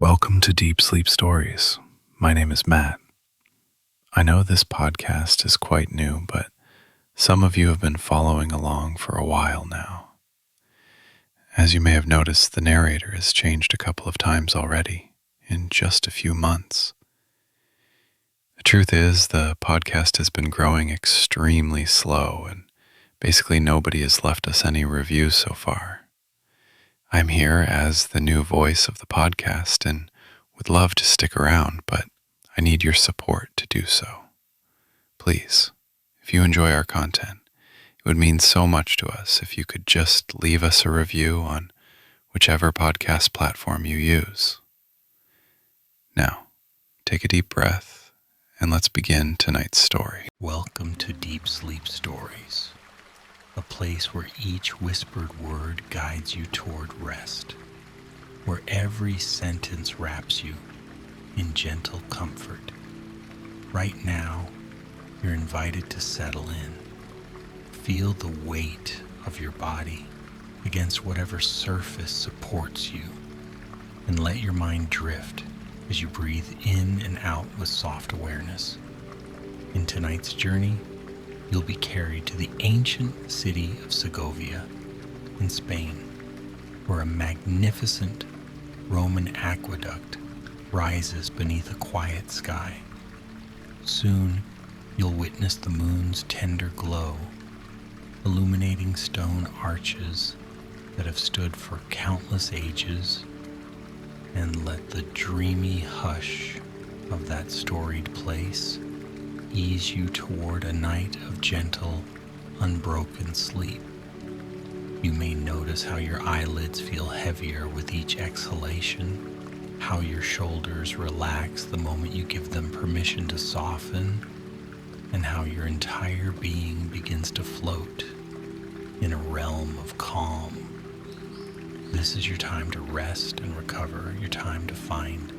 Welcome to Deep Sleep Stories. My name is Matt. I know this podcast is quite new, but some of you have been following along for a while now. As you may have noticed, the narrator has changed a couple of times already in just a few months. The truth is, the podcast has been growing extremely slow, and basically nobody has left us any reviews so far. I'm here as the new voice of the podcast and would love to stick around, but I need your support to do so. Please, if you enjoy our content, it would mean so much to us if you could just leave us a review on whichever podcast platform you use. Now, take a deep breath and let's begin tonight's story. Welcome to Deep Sleep Stories, a place where each whispered word guides you toward rest, where every sentence wraps you in gentle comfort. Right now, you're invited to settle in. Feel the weight of your body against whatever surface supports you, and let your mind drift as you breathe in and out with soft awareness. In tonight's journey, you'll be carried to the ancient city of Segovia in Spain, where a magnificent Roman aqueduct rises beneath a quiet sky. Soon, you'll witness the moon's tender glow, illuminating stone arches that have stood for countless ages, and let the dreamy hush of that storied place ease you toward a night of gentle, unbroken sleep. You may notice how your eyelids feel heavier with each exhalation, how your shoulders relax the moment you give them permission to soften, and how your entire being begins to float in a realm of calm. This is your time to rest and recover, your time to find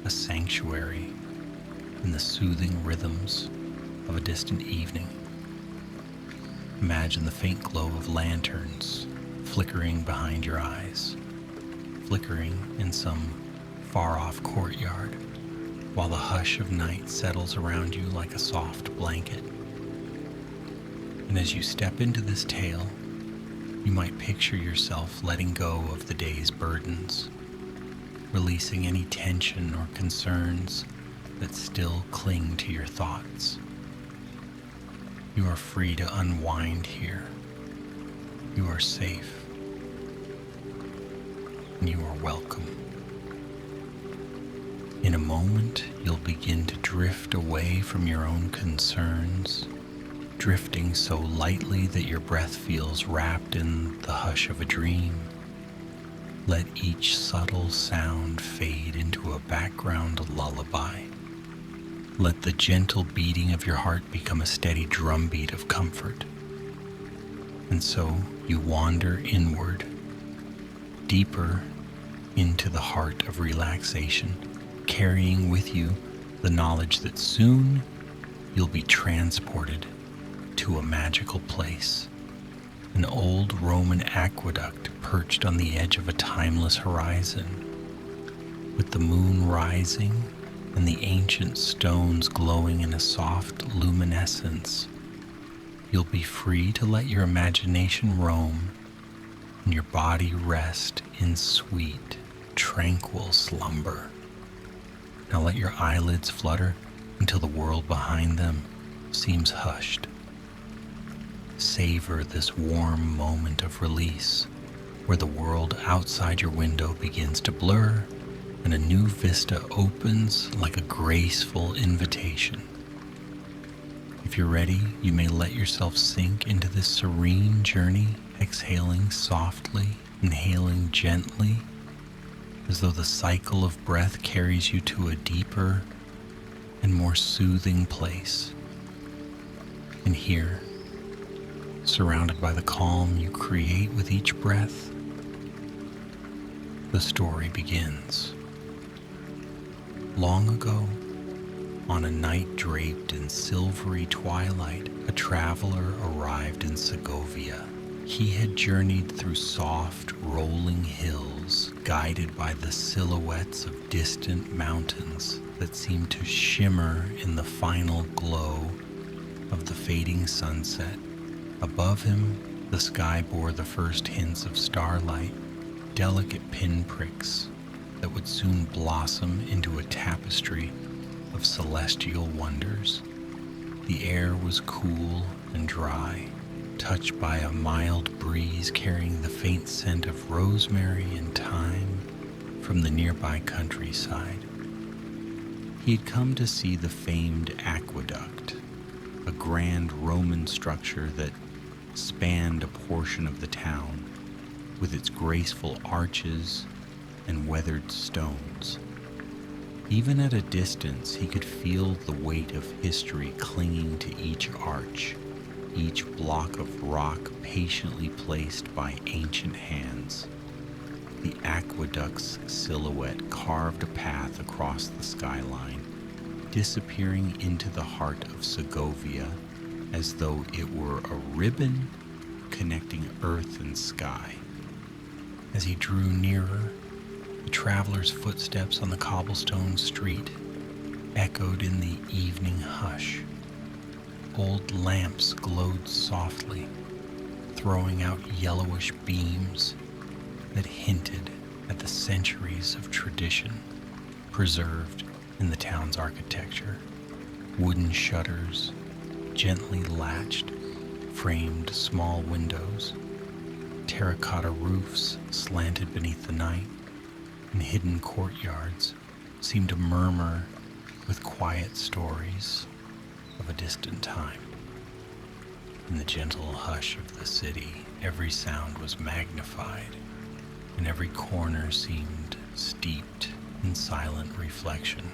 a sanctuary in the soothing rhythms of a distant evening. Imagine the faint glow of lanterns flickering behind your eyes, flickering in some far-off courtyard, while the hush of night settles around you like a soft blanket. And as you step into this tale, you might picture yourself letting go of the day's burdens, releasing any tension or concerns that still cling to your thoughts. You are free to unwind here. You are safe. And you are welcome. In a moment, you'll begin to drift away from your own concerns, drifting so lightly that your breath feels wrapped in the hush of a dream. Let each subtle sound fade into a background lullaby. Let the gentle beating of your heart become a steady drumbeat of comfort. And so you wander inward, deeper into the heart of relaxation, carrying with you the knowledge that soon you'll be transported to a magical place, an old Roman aqueduct perched on the edge of a timeless horizon, with the moon rising and the ancient stones glowing in a soft luminescence. You'll be free to let your imagination roam and your body rest in sweet, tranquil slumber. Now let your eyelids flutter until the world behind them seems hushed. Savor this warm moment of release, where the world outside your window begins to blur and a new vista opens like a graceful invitation. If you're ready, you may let yourself sink into this serene journey, exhaling softly, inhaling gently, as though the cycle of breath carries you to a deeper and more soothing place. And here, surrounded by the calm you create with each breath, the story begins. Long ago, on a night draped in silvery twilight, a traveler arrived in Segovia. He had journeyed through soft, rolling hills guided by the silhouettes of distant mountains that seemed to shimmer in the final glow of the fading sunset. Above him, the sky bore the first hints of starlight, delicate pinpricks that would soon blossom into a tapestry of celestial wonders. The air was cool and dry, touched by a mild breeze carrying the faint scent of rosemary and thyme from the nearby countryside. He had come to see the famed aqueduct, a grand Roman structure that spanned a portion of the town with its graceful arches and weathered stones. Even at a distance, he could feel the weight of history clinging to each arch, each block of rock patiently placed by ancient hands. The aqueduct's silhouette carved a path across the skyline, disappearing into the heart of Segovia as though it were a ribbon connecting earth and sky. As he drew nearer, the traveler's footsteps on the cobblestone street echoed in the evening hush. Old lamps glowed softly, throwing out yellowish beams that hinted at the centuries of tradition preserved in the town's architecture. Wooden shutters, gently latched, framed small windows. Terracotta roofs slanted beneath the night, and hidden courtyards seemed to murmur with quiet stories of a distant time. In the gentle hush of the city, every sound was magnified, and every corner seemed steeped in silent reflection.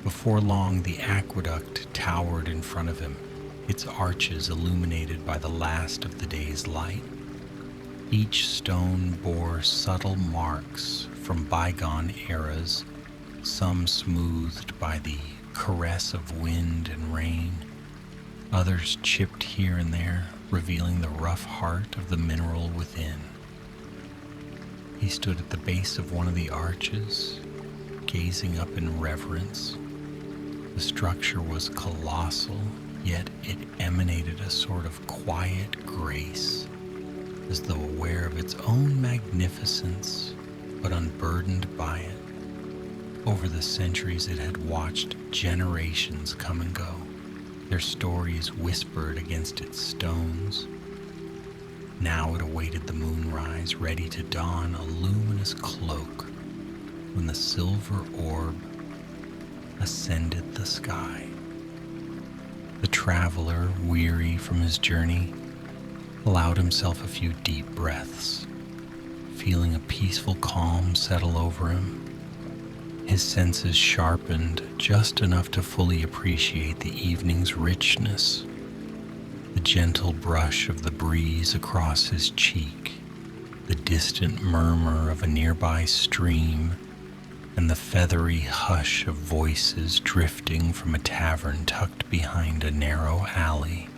Before long, the aqueduct towered in front of him, its arches illuminated by the last of the day's light. Each stone bore subtle marks from bygone eras, some smoothed by the caress of wind and rain, others chipped here and there, revealing the rough heart of the mineral within. He stood at the base of one of the arches, gazing up in reverence. The structure was colossal, yet it emanated a sort of quiet grace, as though aware of its own magnificence, but unburdened by it. Over the centuries, it had watched generations come and go, their stories whispered against its stones. Now it awaited the moonrise, ready to don a luminous cloak when the silver orb ascended the sky. The traveler, weary from his journey, allowed himself a few deep breaths, feeling a peaceful calm settle over him. His senses sharpened just enough to fully appreciate the evening's richness, the gentle brush of the breeze across his cheek, the distant murmur of a nearby stream, and the feathery hush of voices drifting from a tavern tucked behind a narrow alley.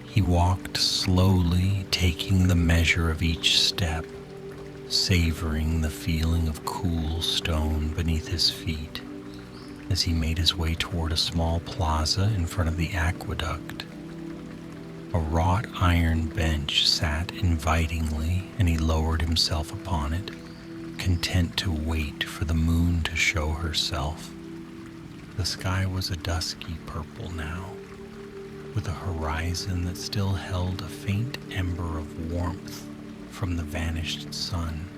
He walked slowly, taking the measure of each step, savoring the feeling of cool stone beneath his feet as he made his way toward a small plaza in front of the aqueduct. A wrought iron bench sat invitingly, and he lowered himself upon it, content to wait for the moon to show herself. The sky was a dusky purple now, with a horizon that still held a faint ember of warmth from the vanished sun.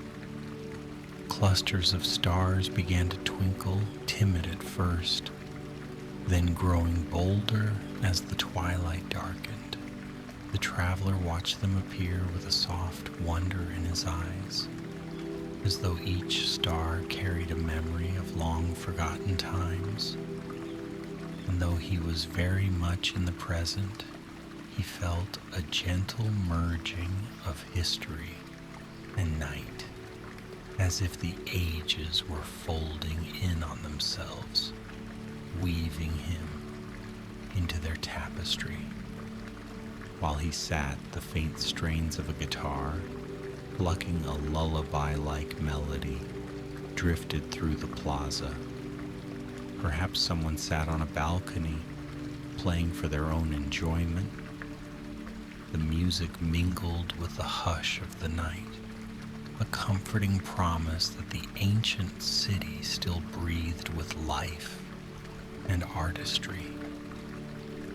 Clusters of stars began to twinkle, timid at first, then growing bolder as the twilight darkened. The traveler watched them appear with a soft wonder in his eyes, as though each star carried a memory of long-forgotten times. And though he was very much in the present, he felt a gentle merging of history and night, as if the ages were folding in on themselves, weaving him into their tapestry. While he sat, the faint strains of a guitar, plucking a lullaby-like melody, drifted through the plaza. Perhaps someone sat on a balcony, playing for their own enjoyment. The music mingled with the hush of the night, a comforting promise that the ancient city still breathed with life and artistry.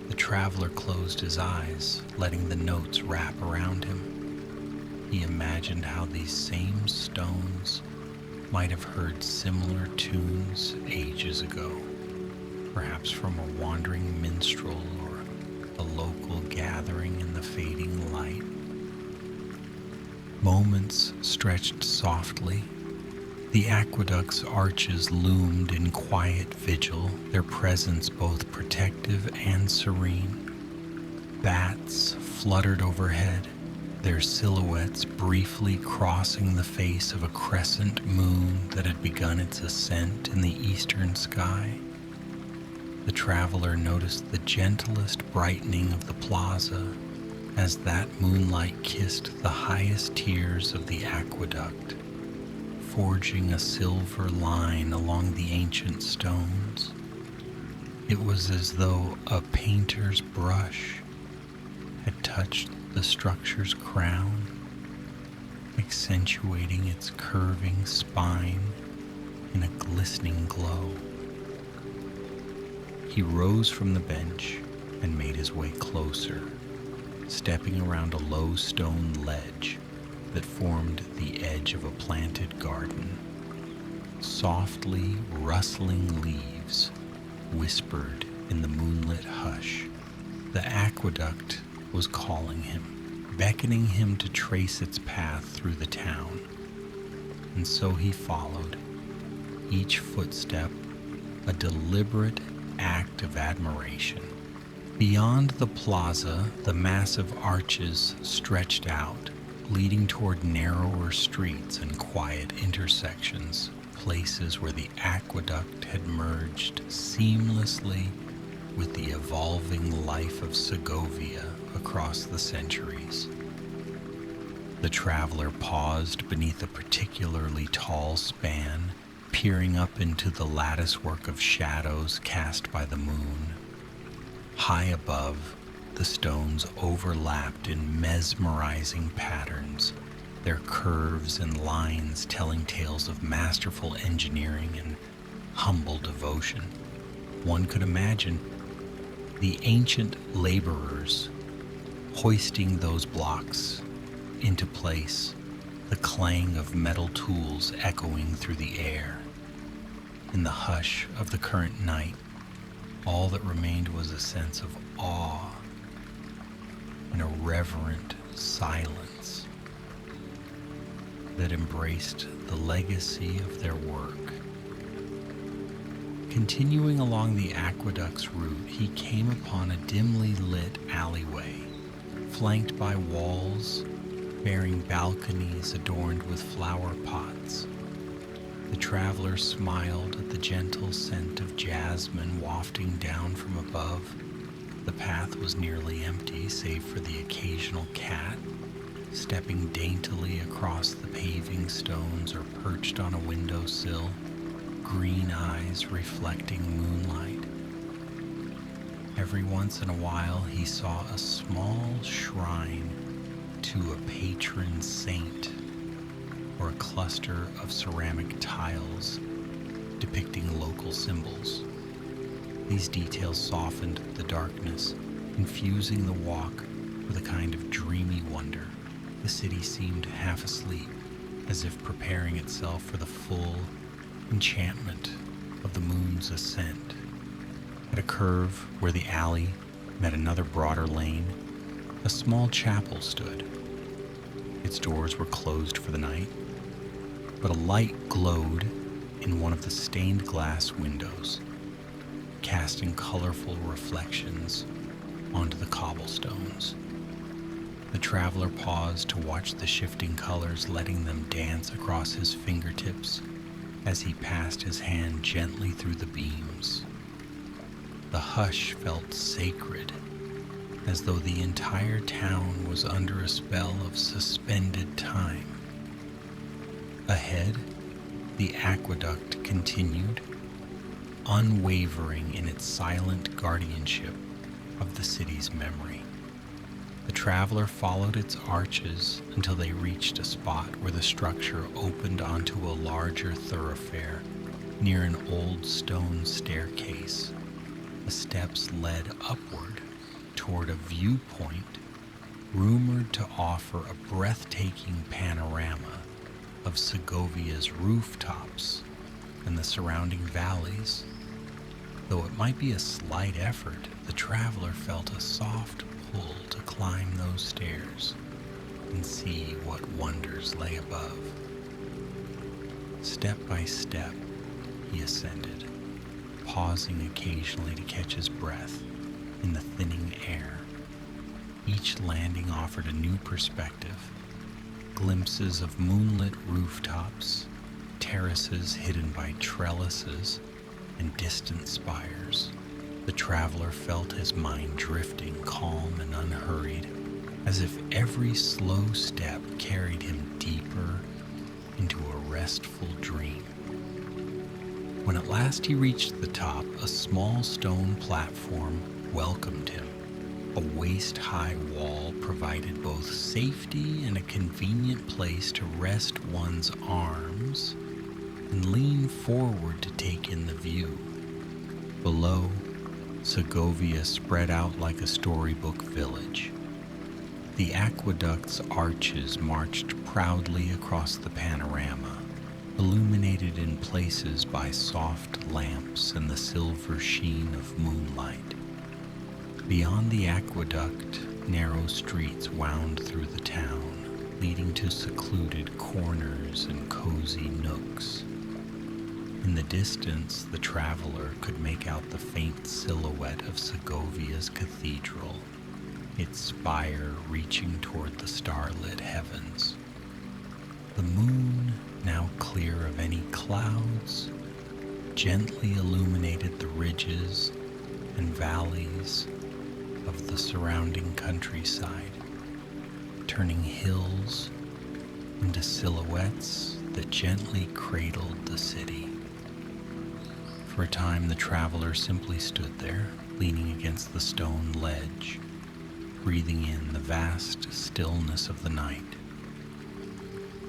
The traveler closed his eyes, letting the notes wrap around him. He imagined how these same stones might have heard similar tunes ages ago, perhaps from a wandering minstrel or a local gathering in the fading light. Moments stretched softly. The aqueduct's arches loomed in quiet vigil, their presence both protective and serene. Bats fluttered overhead, their silhouettes briefly crossing the face of a crescent moon that had begun its ascent in the eastern sky. The traveler noticed the gentlest brightening of the plaza as that moonlight kissed the highest tiers of the aqueduct, forging a silver line along the ancient stones. It was as though a painter's brush had touched the structure's crown, accentuating its curving spine in a glistening glow. He rose from the bench and made his way closer, stepping around a low stone ledge that formed the edge of a planted garden. Softly rustling leaves whispered in the moonlit hush. The aqueduct was calling him, beckoning him to trace its path through the town. And so he followed, each footstep a deliberate act of admiration. Beyond the plaza, the massive arches stretched out, leading toward narrower streets and quiet intersections, places where the aqueduct had merged seamlessly with the evolving life of Segovia across the centuries. The traveler paused beneath a particularly tall span, peering up into the latticework of shadows cast by the moon. High above, the stones overlapped in mesmerizing patterns, their curves and lines telling tales of masterful engineering and humble devotion. One could imagine the ancient laborers hoisting those blocks into place, the clang of metal tools echoing through the air. In the hush of the current night, all that remained was a sense of awe and a reverent silence that embraced the legacy of their work. Continuing along the aqueduct's route, he came upon a dimly lit alleyway, flanked by walls bearing balconies adorned with flower pots. The traveler smiled at the gentle scent of jasmine wafting down from above. The path was nearly empty, save for the occasional cat stepping daintily across the paving stones or perched on a windowsill, green eyes reflecting moonlight. Every once in a while, he saw a small shrine to a patron saint or a cluster of ceramic tiles depicting local symbols. These details softened the darkness, infusing the walk with a kind of dreamy wonder. The city seemed half asleep, as if preparing itself for the full enchantment of the moon's ascent. At a curve where the alley met another broader lane, a small chapel stood. Its doors were closed for the night, but a light glowed in one of the stained glass windows, casting colorful reflections onto the cobblestones. The traveler paused to watch the shifting colors, letting them dance across his fingertips as he passed his hand gently through the beams. The hush felt sacred, as though the entire town was under a spell of suspended time. Ahead, the aqueduct continued, unwavering in its silent guardianship of the city's memory. The traveler followed its arches until they reached a spot where the structure opened onto a larger thoroughfare near an old stone staircase. The steps led upward toward a viewpoint rumored to offer a breathtaking panorama of Segovia's rooftops and the surrounding valleys. Though it might be a slight effort, the traveler felt a soft pull to climb those stairs and see what wonders lay above. Step by step, he ascended, pausing occasionally to catch his breath in the thinning air. Each landing offered a new perspective, glimpses of moonlit rooftops, terraces hidden by trellises, and distant spires. The traveler felt his mind drifting calm and unhurried, as if every slow step carried him deeper into a restful dream. When at last he reached the top, a small stone platform welcomed him. A waist-high wall provided both safety and a convenient place to rest one's arms and lean forward to take in the view. Below, Segovia spread out like a storybook village. The aqueduct's arches marched proudly across the panorama, illuminated in places by soft lamps and the silver sheen of moonlight. Beyond the aqueduct, narrow streets wound through the town, leading to secluded corners and cozy nooks. In the distance, the traveler could make out the faint silhouette of Segovia's cathedral, its spire reaching toward the starlit heavens. The moon, now clear of any clouds, gently illuminated the ridges and valleys of the surrounding countryside, turning hills into silhouettes that gently cradled the city. For a time, the traveler simply stood there, leaning against the stone ledge, breathing in the vast stillness of the night.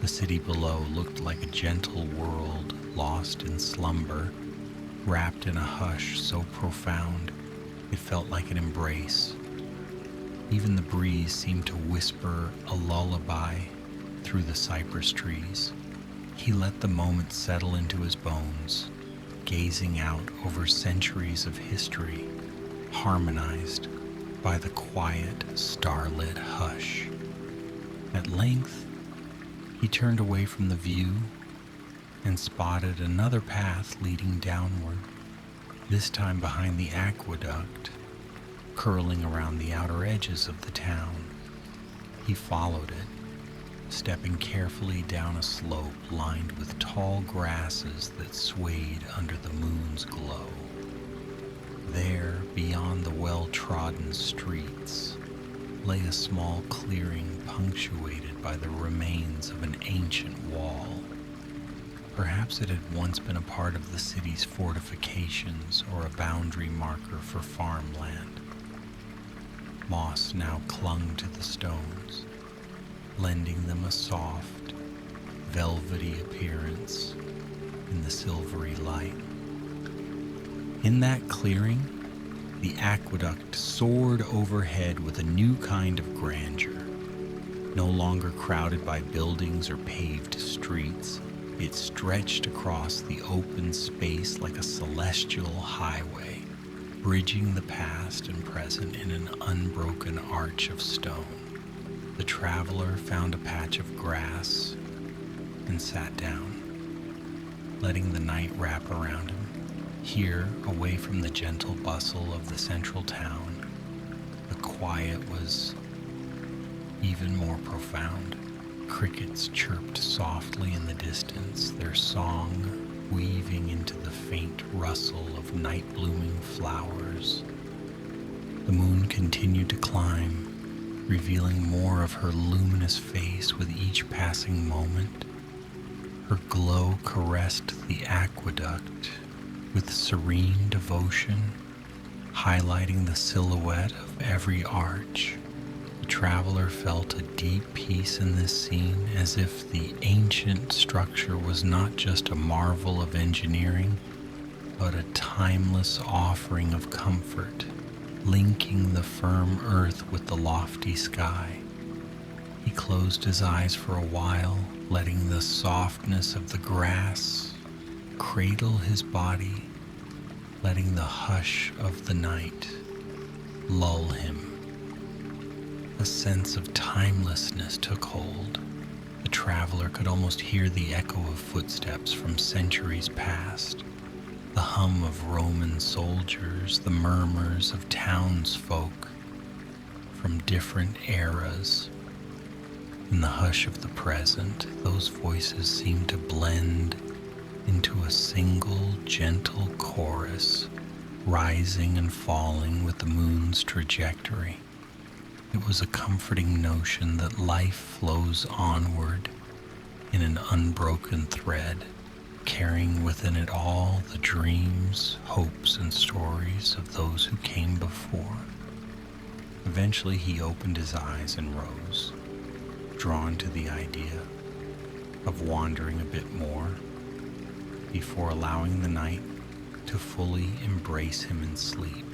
The city below looked like a gentle world lost in slumber, wrapped in a hush so profound it felt like an embrace. Even the breeze seemed to whisper a lullaby through the cypress trees. He let the moment settle into his bones, gazing out over centuries of history, harmonized by the quiet, starlit hush. At length, he turned away from the view and spotted another path leading downward, this time behind the aqueduct, curling around the outer edges of the town. He followed it, stepping carefully down a slope lined with tall grasses that swayed under the moon's glow. There, beyond the well-trodden streets, lay a small clearing punctuated by the remains of an ancient wall. Perhaps it had once been a part of the city's fortifications or a boundary marker for farmland. Moss now clung to the stones, lending them a soft, velvety appearance in the silvery light. In that clearing, the aqueduct soared overhead with a new kind of grandeur. No longer crowded by buildings or paved streets, it stretched across the open space like a celestial highway, bridging the past and present in an unbroken arch of stone. The traveler found a patch of grass and sat down, letting the night wrap around him. Here, away from the gentle bustle of the central town, the quiet was even more profound. Crickets chirped softly in the distance, their song weaving into the faint rustle of night-blooming flowers. The moon continued to climb, revealing more of her luminous face with each passing moment. Her glow caressed the aqueduct with serene devotion, highlighting the silhouette of every arch. The traveler felt a deep peace in this scene, as if the ancient structure was not just a marvel of engineering, but a timeless offering of comfort, linking the firm earth with the lofty sky. He closed his eyes for a while, letting the softness of the grass cradle his body, letting the hush of the night lull him. A sense of timelessness took hold. The traveler could almost hear the echo of footsteps from centuries past, the hum of Roman soldiers, the murmurs of townsfolk from different eras. In the hush of the present, those voices seemed to blend into a single gentle chorus, rising and falling with the moon's trajectory. It was a comforting notion that life flows onward in an unbroken thread, carrying within it all the dreams, hopes, and stories of those who came before. Eventually he opened his eyes and rose, drawn to the idea of wandering a bit more before allowing the night to fully embrace him in sleep.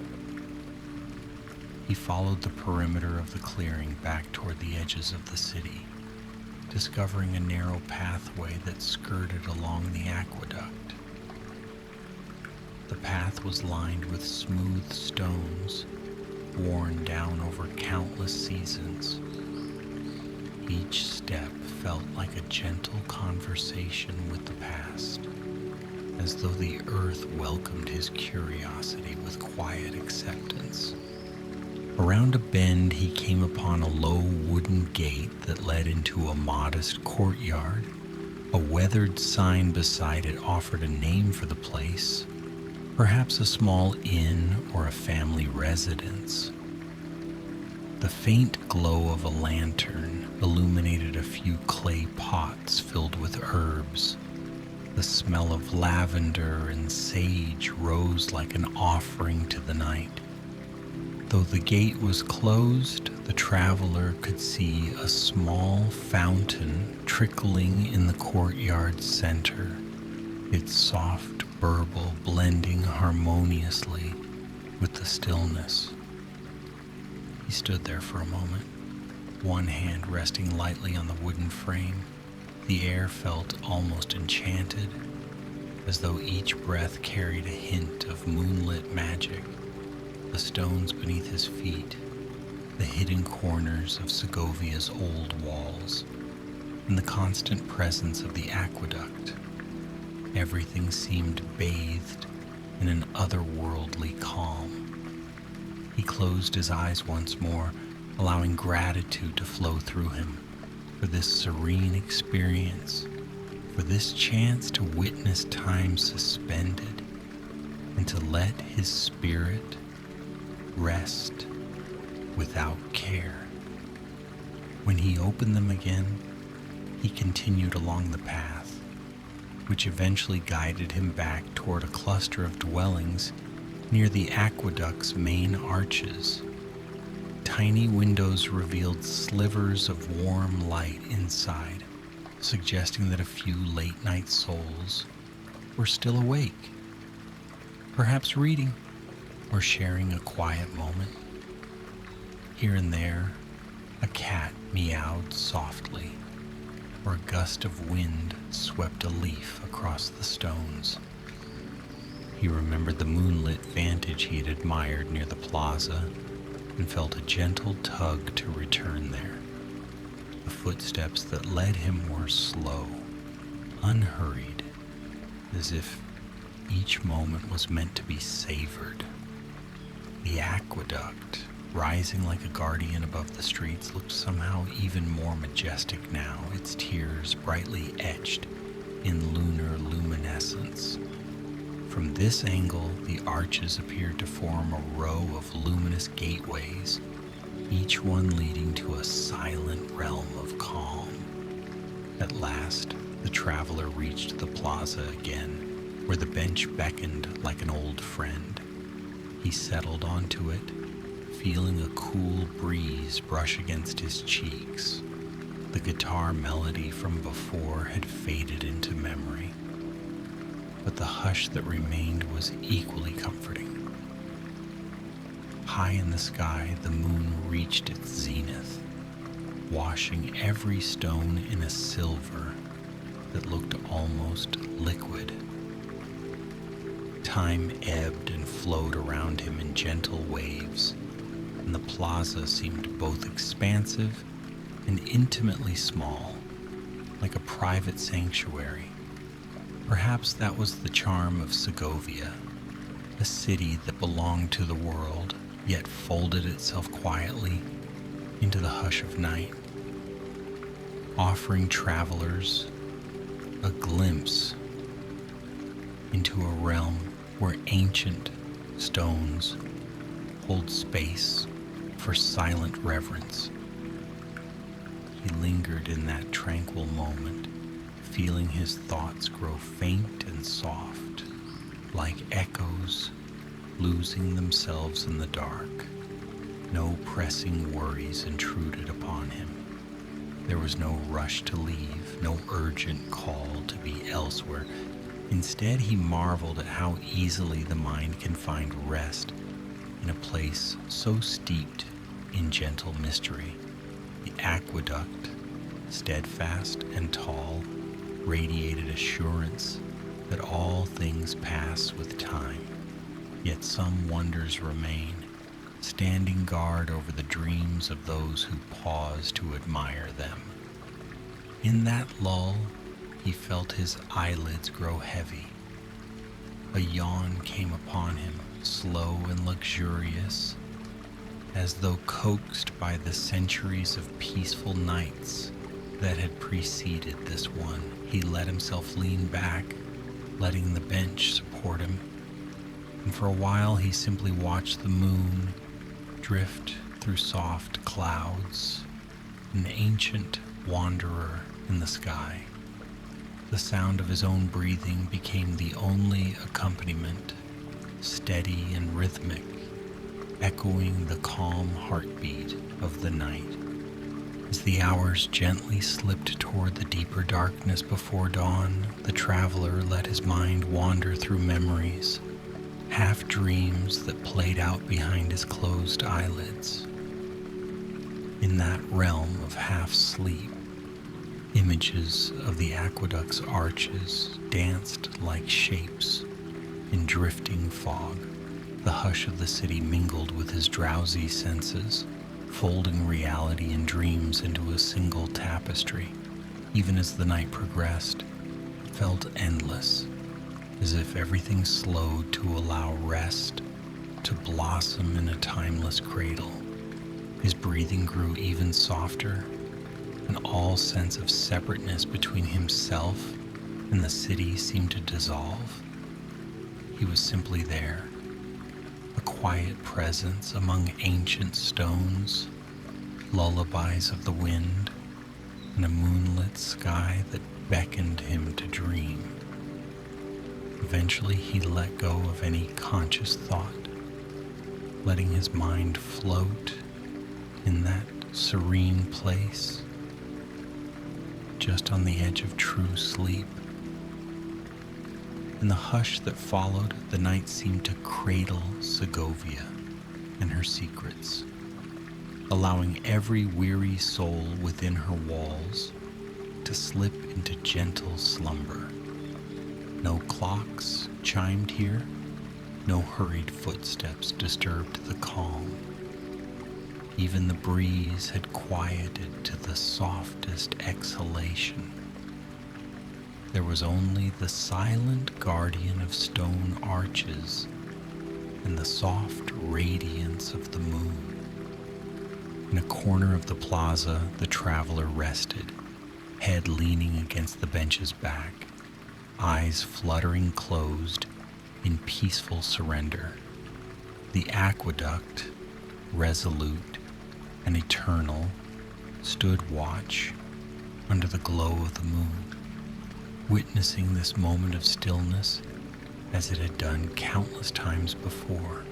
He followed the perimeter of the clearing back toward the edges of the city, discovering a narrow pathway that skirted along the aqueduct. The path was lined with smooth stones, worn down over countless seasons. Each step felt like a gentle conversation with the past, as though the earth welcomed his curiosity with quiet acceptance. Around a bend, he came upon a low wooden gate that led into a modest courtyard. A weathered sign beside it offered a name for the place, perhaps a small inn or a family residence. The faint glow of a lantern illuminated a few clay pots filled with herbs. The smell of lavender and sage rose like an offering to the night. Though the gate was closed, the traveler could see a small fountain trickling in the courtyard's center, its soft burble blending harmoniously with the stillness. He stood there for a moment, one hand resting lightly on the wooden frame. The air felt almost enchanted, as though each breath carried a hint of moonlit magic. The stones beneath his feet, the hidden corners of Segovia's old walls, and the constant presence of the aqueduct. Everything seemed bathed in an otherworldly calm. He closed his eyes once more, allowing gratitude to flow through him for this serene experience, for this chance to witness time suspended, and to let his spirit rest without care. When he opened them again, he continued along the path, which eventually guided him back toward a cluster of dwellings near the aqueduct's main arches. Tiny windows revealed slivers of warm light inside, suggesting that a few late-night souls were still awake, perhaps reading or sharing a quiet moment. Here and there, a cat meowed softly, or a gust of wind swept a leaf across the stones. He remembered the moonlit vantage he had admired near the plaza and felt a gentle tug to return there. The footsteps that led him were slow, unhurried, as if each moment was meant to be savored. The aqueduct, rising like a guardian above the streets, looked somehow even more majestic now, its tiers brightly etched in lunar luminescence. From this angle, the arches appeared to form a row of luminous gateways, each one leading to a silent realm of calm. At last, the traveler reached the plaza again, where the bench beckoned like an old friend. He settled onto it, feeling a cool breeze brush against his cheeks. The guitar melody from before had faded into memory, but the hush that remained was equally comforting. High in the sky, the moon reached its zenith, washing every stone in a silver that looked almost liquid. Time ebbed and flowed around him in gentle waves, and the plaza seemed both expansive and intimately small, like a private sanctuary. Perhaps that was the charm of Segovia, a city that belonged to the world, yet folded itself quietly into the hush of night, offering travelers a glimpse into a realm where ancient stones hold space for silent reverence. He lingered in that tranquil moment, feeling his thoughts grow faint and soft, like echoes losing themselves in the dark. No pressing worries intruded upon him. There was no rush to leave, no urgent call to be elsewhere. Instead, he marveled at how easily the mind can find rest in a place so steeped in gentle mystery. The aqueduct, steadfast and tall, radiated assurance that all things pass with time, yet some wonders remain, standing guard over the dreams of those who pause to admire them. In that lull, he felt his eyelids grow heavy. A yawn came upon him, slow and luxurious, as though coaxed by the centuries of peaceful nights that had preceded this one. He let himself lean back, letting the bench support him, and for a while he simply watched the moon drift through soft clouds, an ancient wanderer in the sky. The sound of his own breathing became the only accompaniment, steady and rhythmic, echoing the calm heartbeat of the night. As the hours gently slipped toward the deeper darkness before dawn, the traveler let his mind wander through memories, half dreams that played out behind his closed eyelids. In that realm of half sleep, images of the aqueduct's arches danced like shapes in drifting fog. The hush of the city mingled with his drowsy senses, folding reality and dreams into a single tapestry. Even as the night progressed, it felt endless, as if everything slowed to allow rest to blossom in a timeless cradle. His breathing grew even softer, and all sense of separateness between himself and the city seemed to dissolve. He was simply there, a quiet presence among ancient stones, lullabies of the wind, and a moonlit sky that beckoned him to dream. Eventually, he let go of any conscious thought, letting his mind float in that serene place, just on the edge of true sleep. In the hush that followed, the night seemed to cradle Segovia and her secrets, allowing every weary soul within her walls to slip into gentle slumber. No clocks chimed here, no hurried footsteps disturbed the calm. Even the breeze had quieted to the softest exhalation. There was only the silent guardian of stone arches and the soft radiance of the moon. In a corner of the plaza, the traveler rested, head leaning against the bench's back, eyes fluttering closed in peaceful surrender. The aqueduct, resolute and eternal, stood watch under the glow of the moon. witnessing this moment of stillness as it had done countless times before.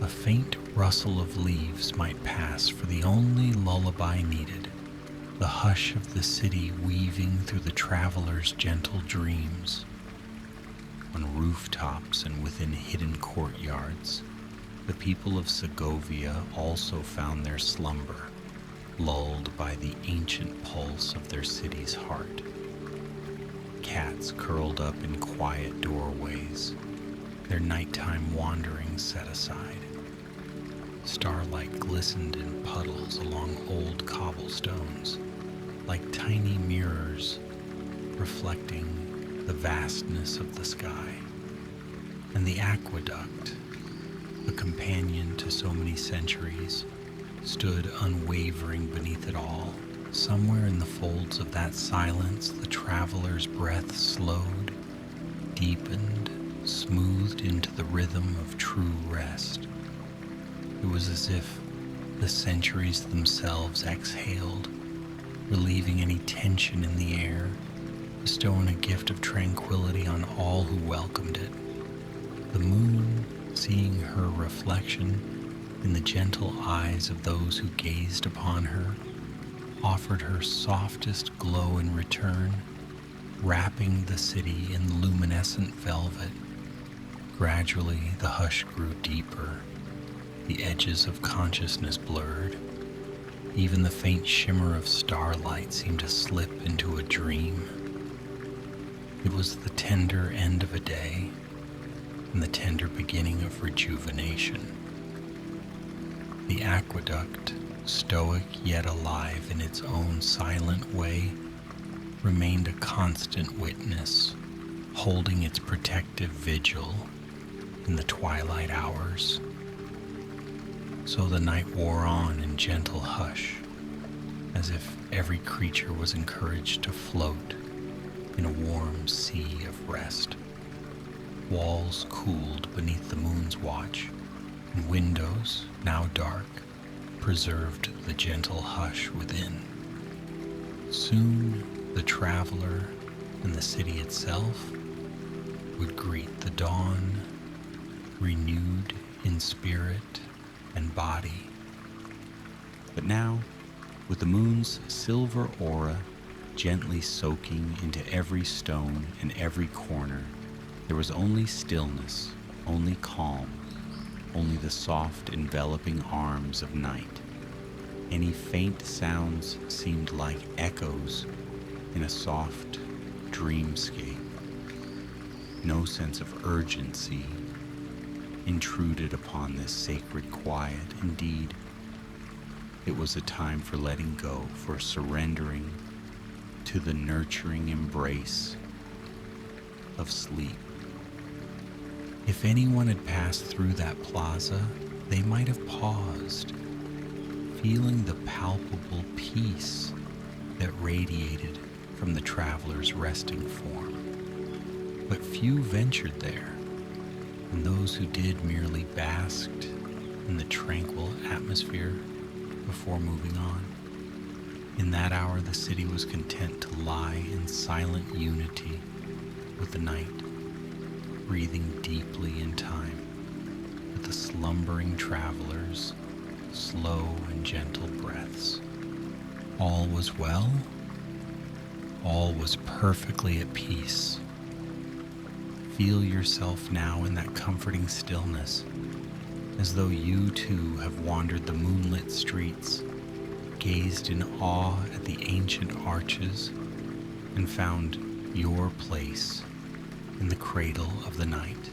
A faint rustle of leaves might pass for the only lullaby needed, the hush of the city weaving through the traveler's gentle dreams. On rooftops and within hidden courtyards, the people of Segovia also found their slumber, lulled by the ancient pulse of their city's heart. Cats curled up in quiet doorways, their nighttime wanderings set aside. Starlight glistened in puddles along old cobblestones, like tiny mirrors reflecting the vastness of the sky. And the aqueduct, a companion to so many centuries, stood unwavering beneath it all. Somewhere in the folds of that silence, the traveler's breath slowed, deepened, smoothed into the rhythm of true rest. It was as if the centuries themselves exhaled, relieving any tension in the air, bestowing a gift of tranquility on all who welcomed it. The moon, seeing her reflection in the gentle eyes of those who gazed upon her, offered her softest glow in return, wrapping the city in luminescent velvet. Gradually, the hush grew deeper, the edges of consciousness blurred. Even the faint shimmer of starlight seemed to slip into a dream. It was the tender end of a day and the tender beginning of rejuvenation. The aqueduct, stoic yet alive in its own silent way, remained a constant witness, holding its protective vigil in the twilight hours. So the night wore on in gentle hush, as if every creature was encouraged to float in a warm sea of rest. Walls cooled beneath the moon's watch, and windows, now dark, preserved the gentle hush within. Soon the traveler and the city itself would greet the dawn, renewed in spirit and body. But now, with the moon's silver aura gently soaking into every stone and every corner, there was only stillness, only calm, only the soft enveloping arms of night. Any faint sounds seemed like echoes in a soft dreamscape. No sense of urgency intruded upon this sacred quiet. Indeed, it was a time for letting go, for surrendering to the nurturing embrace of sleep. If anyone had passed through that plaza, they might have paused, feeling the palpable peace that radiated from the traveler's resting form. But few ventured there, and those who did merely basked in the tranquil atmosphere before moving on. In that hour, the city was content to lie in silent unity with the night, breathing deeply in time with the slumbering travelers' slow and gentle breaths. All was well. All was perfectly at peace. Feel yourself now in that comforting stillness, as though you too have wandered the moonlit streets, gazed in awe at the ancient arches, and found your place in the cradle of the night.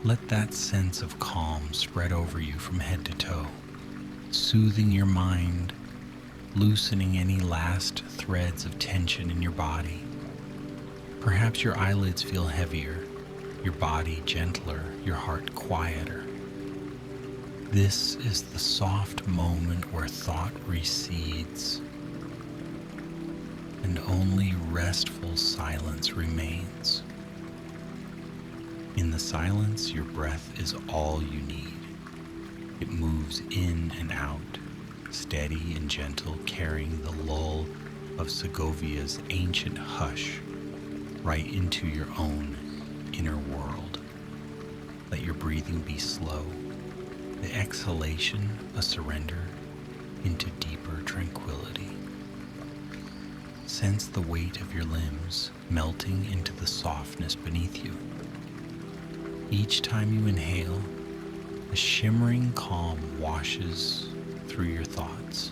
Let that sense of calm spread over you from head to toe, soothing your mind, loosening any last threads of tension in your body. Perhaps your eyelids feel heavier, your body gentler, your heart quieter. This is the soft moment where thought recedes and only restful silence remains. In the silence, your breath is all you need. It moves in and out, steady and gentle, carrying the lull of Segovia's ancient hush right into your own inner world. Let your breathing be slow, the exhalation a surrender into deeper tranquility. Sense the weight of your limbs melting into the softness beneath you. Each time you inhale, a shimmering calm washes through your thoughts,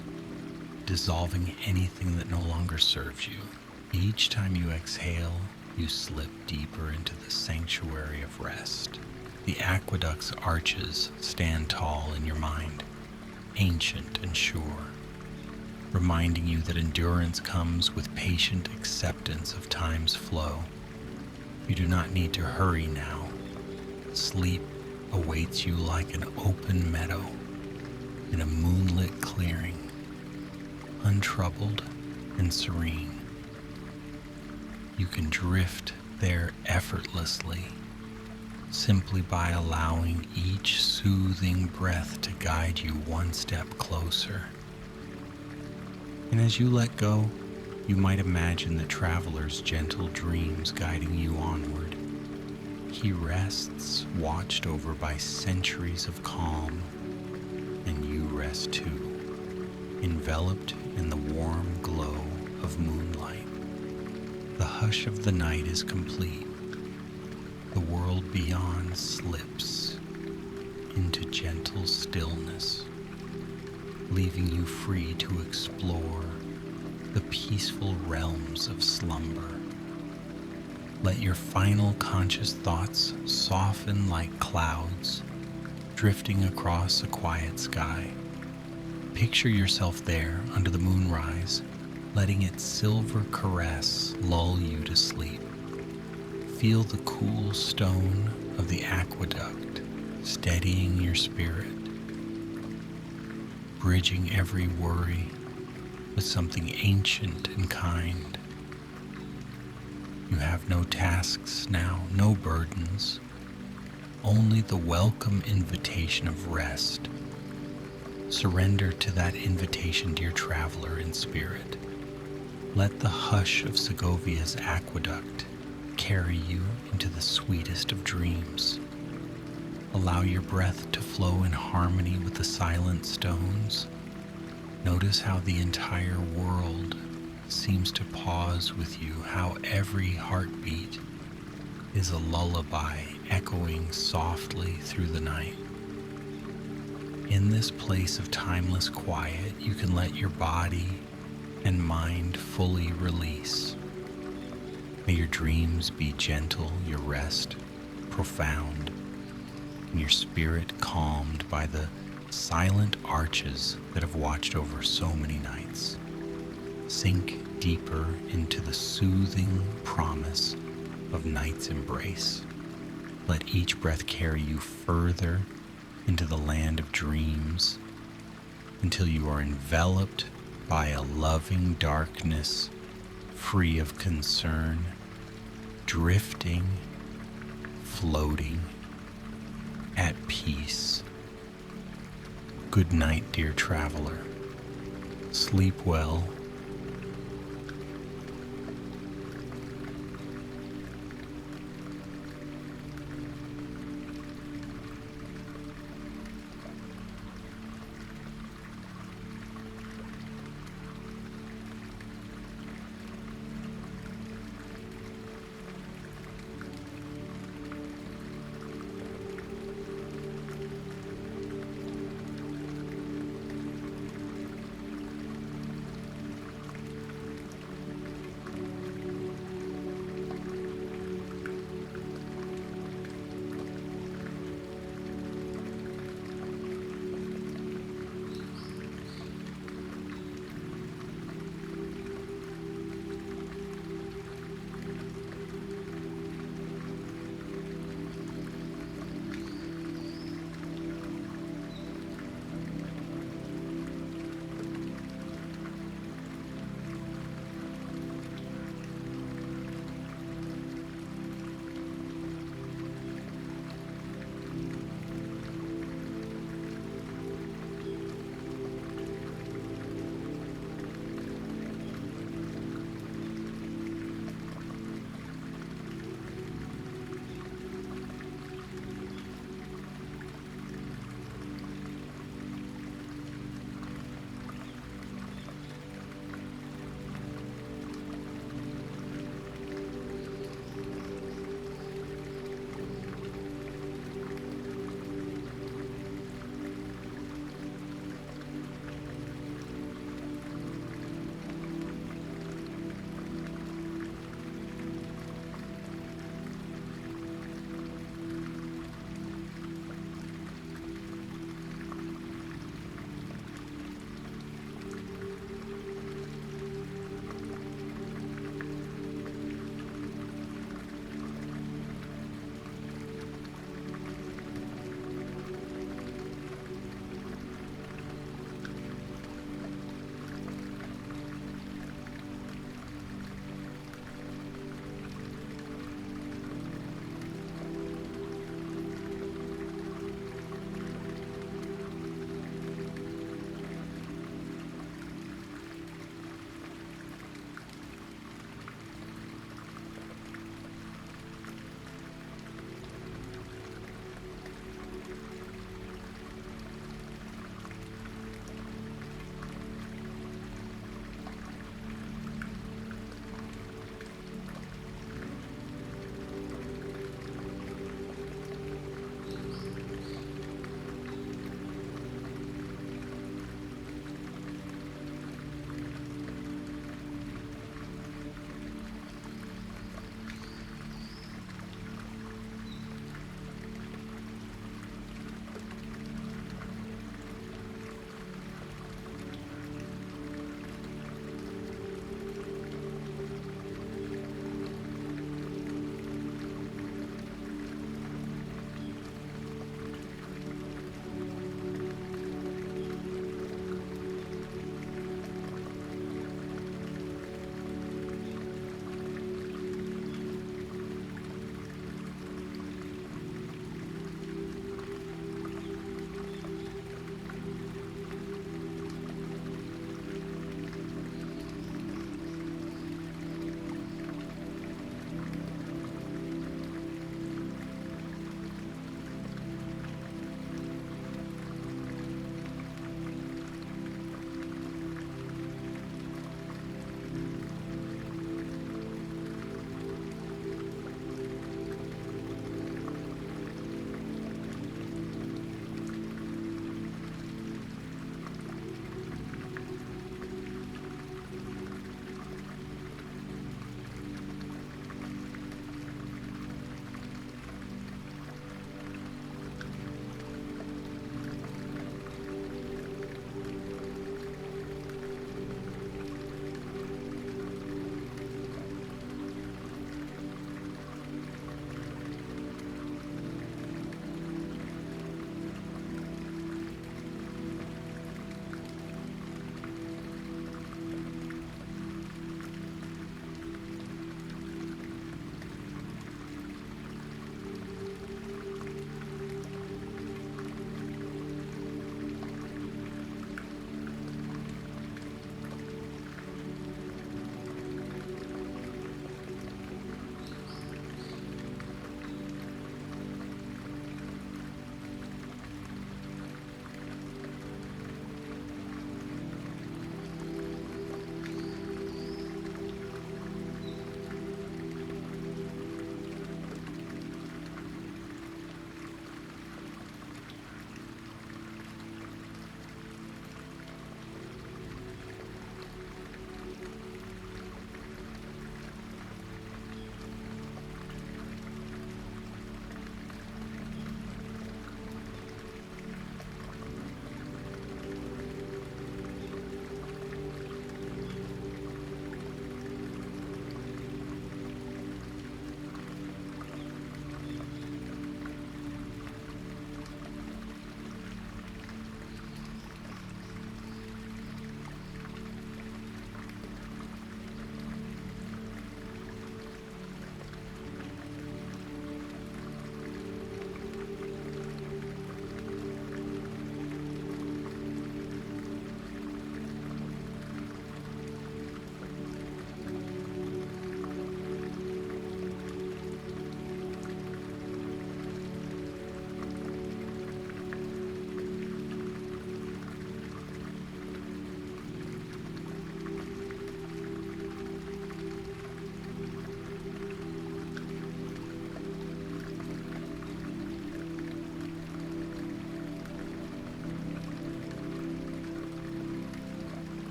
dissolving anything that no longer serves you. Each time you exhale, you slip deeper into the sanctuary of rest. The aqueduct's arches stand tall in your mind, ancient and sure, reminding you that endurance comes with patient acceptance of time's flow. You do not need to hurry now. Sleep awaits you like an open meadow in a moonlit clearing, untroubled and serene. You can drift there effortlessly, simply by allowing each soothing breath to guide you one step closer. And as you let go, you might imagine the traveler's gentle dreams guiding you onward. He rests, watched over by centuries of calm, and you rest too, enveloped in the warm glow of moonlight. The hush of the night is complete. The world beyond slips into gentle stillness, leaving you free to explore the peaceful realms of slumber. Let your final conscious thoughts soften like clouds drifting across a quiet sky. Picture yourself there under the moonrise, letting its silver caress lull you to sleep. Feel the cool stone of the aqueduct steadying your spirit, bridging every worry with something ancient and kind. You have no tasks now, no burdens, only the welcome invitation of rest. Surrender to that invitation, dear traveler in spirit. Let the hush of Segovia's aqueduct carry you into the sweetest of dreams. Allow your breath to flow in harmony with the silent stones. Notice how the entire world seems to pause with you, how every heartbeat is a lullaby echoing softly through the night. In this place of timeless quiet, you can let your body and mind fully release. May your dreams be gentle, your rest profound, and your spirit calmed by the silent arches that have watched over so many nights. Sink deeper into the soothing promise of night's embrace. Let each breath carry you further into the land of dreams until you are enveloped by a loving darkness, free of concern, drifting, floating, at peace. Good night, dear traveler. Sleep well